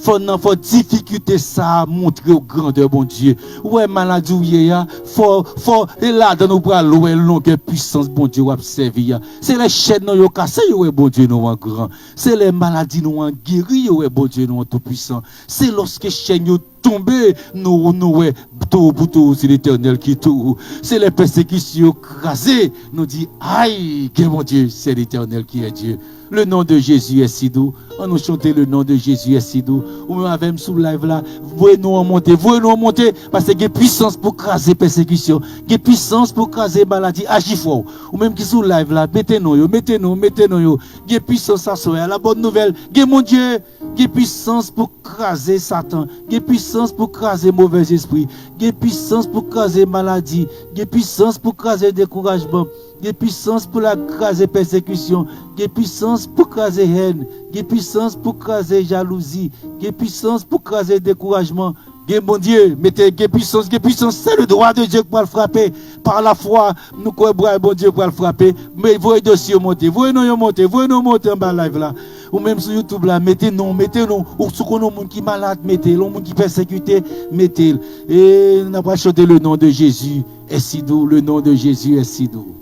faut difficulté ça montrer au grandeur bon Dieu. Ouais maladie ou ya, faut et là dans nos bras loin longue puissance bon Dieu observer. C'est les chaînes nous yo cassé ouais bon Dieu nous en grand. C'est les maladies nous en guéri ouais bon Dieu nous en tout puissant. C'est lorsque chaînes yo tomber nous ouais tout pour tout c'est l'Éternel qui tout. C'est les persécutions crasées nous dit aïe que mon Dieu c'est l'Éternel qui est Dieu. Le nom de Jésus est si doux. On nous chanter le nom de Jésus est si doux. Ou même avec sous live là, voyez-nous en monter parce que il y a puissance pour craser persécution, il y a puissance pour craser maladie, agir fort. Ou même qui sous live là, mettez-nous yo. Il y a puissance à soi. La bonne nouvelle, il y a mon Dieu, il y a puissance pour craser Satan, il y a puissance pour craser mauvais esprit, il y a puissance pour craser maladie, il y a puissance pour craser découragement. Il y a puissance pour la craser persécution, il y a puissance pour craser haine, il y a puissance pour craser jalousie, il y a puissance pour craser découragement. Mon Dieu, mettez puissance, c'est le droit de Dieu pour le frapper. Par la foi, nous croyons bon Dieu pour le frapper. Mais voyez dossier monter, voyez nous monter en bas live là. Ou même sur YouTube là, mettez-nous, ou sur les gens qui sont malades, mettez, les gens qui sont persécutés, mettez. Et nous avons chanté le nom de Jésus est si doux, le nom de Jésus est si doux.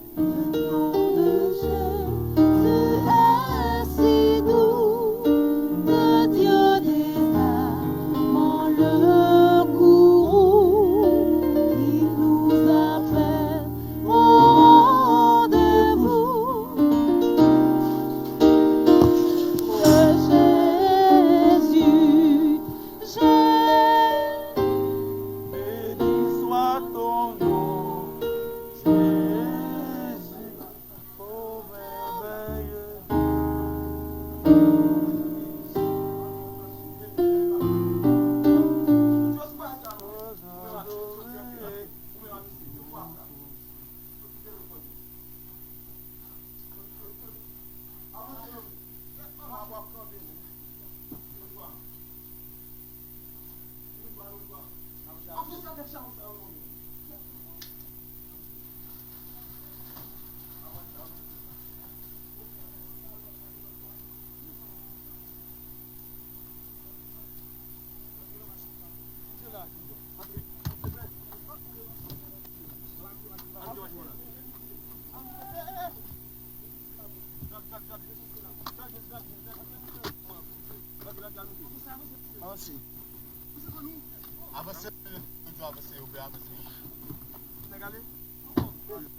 Avancez, avancez.